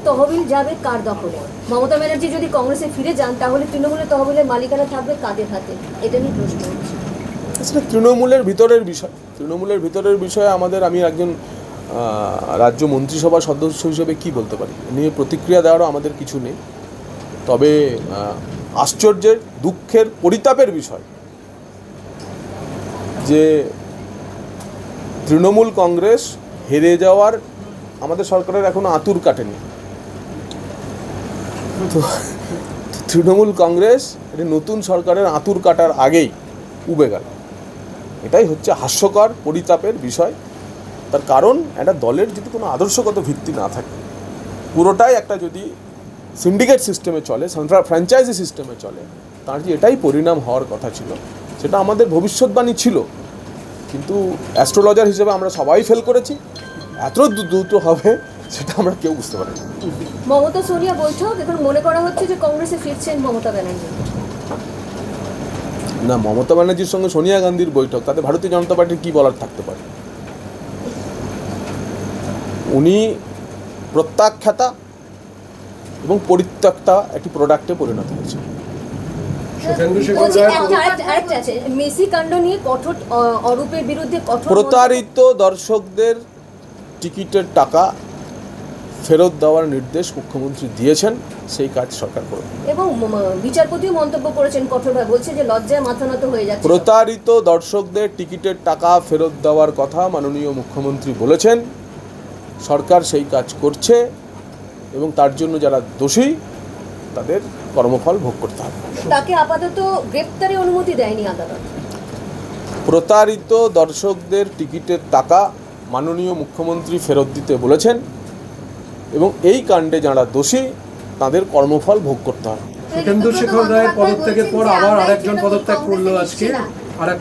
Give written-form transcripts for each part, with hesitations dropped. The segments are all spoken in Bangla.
তহবিল যাবে কার দখলে? মমতা ব্যানার্জি যদি কংগ্রেসে ফিরে যান তাহলে তৃণমূলের তহবিলের মালিকানা থাকবে কাদের হাতে? এটা নিয়ে প্রশ্ন হচ্ছে। আসলে তৃণমূলের ভিতরের বিষয়ে আমি একজন রাজ্য মন্ত্রিসভার সদস্য হিসেবে কি বলতে পারি, নিয়ে প্রতিক্রিয়া দেওয়ারও আমাদের কিছু নেই। তবে আশ্চর্যের, দুঃখের, পরিতাপের বিষয় যে তৃণমূল কংগ্রেস হেরে যাওয়ার আমাদের সরকারের এখনো আঁতুর কাটেনি। তো তৃণমূল কংগ্রেস নতুন সরকারের আঁতুর কাটার আগেই উবে গেল। এটাই হচ্ছে হাস্যকর, পরিতাপের বিষয়। তার কারণ একটা দলের যদি কোনো আদর্শগত ভিত্তি না থাকে, পুরোটাই একটা যদি সিন্ডিকেট সিস্টেমে চলে, ফ্র্যাঞ্চাইজি সিস্টেমে চলে, তার যে এটাই পরিণাম হওয়ার কথা ছিল, সেটা আমাদের ভবিষ্যৎবাণী ছিল। কিন্তু অ্যাস্ট্রোলজার হিসেবে আমরা সবাই ফেল করেছি। এত দ্রুত হবে সেটা আমরা কেউ বুঝতে পারি না। মমতা সোনিয়া বৈঠক, এখন মনে করা হচ্ছে যে কংগ্রেসে ফিরছেন মমতা ব্যানার্জি। না, মমতা ব্যানার্জির সঙ্গে সোনিয়া গান্ধীর বৈঠক, তাতে ভারতীয় জনতা পার্টির কী বলার থাকতে পারে? উনি প্রত্যাখ্যাতা এবং পরিত্যক্তা একটি প্রোডাক্টে পরিণত হয়েছে। মেসি কাণ্ড নিয়ে কঠোর অরূপের বিরুদ্ধে প্রতারিত দর্শকদের টিকিটের টাকা ফেরত দেওয়ার নির্দেশ মুখ্যমন্ত্রী দিয়েছেন, সেই কাজ সরকার করবে। এবং বিচারপতিও মন্তব্য করেছেন কঠোরভাবে, বলছে যে লজ্জায় মাথা নত হয়ে যাচ্ছে। প্রতারিত দর্শকদের টিকিটের টাকা ফেরত দেওয়ার কথা মাননীয় মুখ্যমন্ত্রী বলেছেন, সরকার সেই কাজ করছে এবং তার জন্য যারা দোষী তাদের কর্মফল ভোগ করতে হবে। তাকে আপাতত গ্রেপ্তারের অনুমতি দেয়নি আদালত। প্রতারিত দর্শকদের টিকিটের টাকা মাননীয় মুখ্যমন্ত্রী ফেরত দিতে বলেছেন এবং এই কাণ্ডে যারা দোষী তাদের কর্মফল ভোগ করতে হবে। সুখেন্দুশেখর রায়ের পদত্যাগের পর আবার আরেকজন পদত্যাগ করলো আজকে, আরেক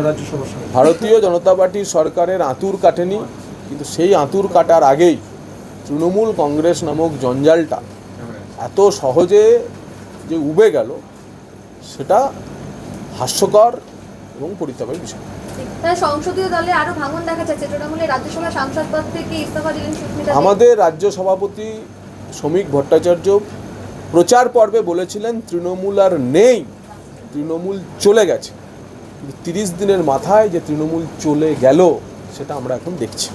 রাজ্যসভা। ভারতীয় জনতা পার্টির সরকারের আঁতুর কাটেনি, কিন্তু সেই আঁতুর কাটার আগেই তৃণমূল কংগ্রেস নামক জঞ্জালটা এত সহজে যে উবে গেল, সেটা হাস্যকর এবং পরিতাপের বিষয়। সংসদীয় দলে আরো ভাঙন দেখা যাচ্ছে। তৃণমূলের রাজ্যসভা সাংসদ পদ থেকে ইস্তফা দিলেন সুস্মিতা। আমাদের রাজ্য সভাপতি শ্রমিক ভট্টাচার্য প্রচার পর্বে বলেছিলেন তৃণমূল আর নেই, তৃণমূল চলে গেছে। 30 দিনের মাথায় যে তৃণমূল চলে গেল সেটা আমরা এখন দেখছি।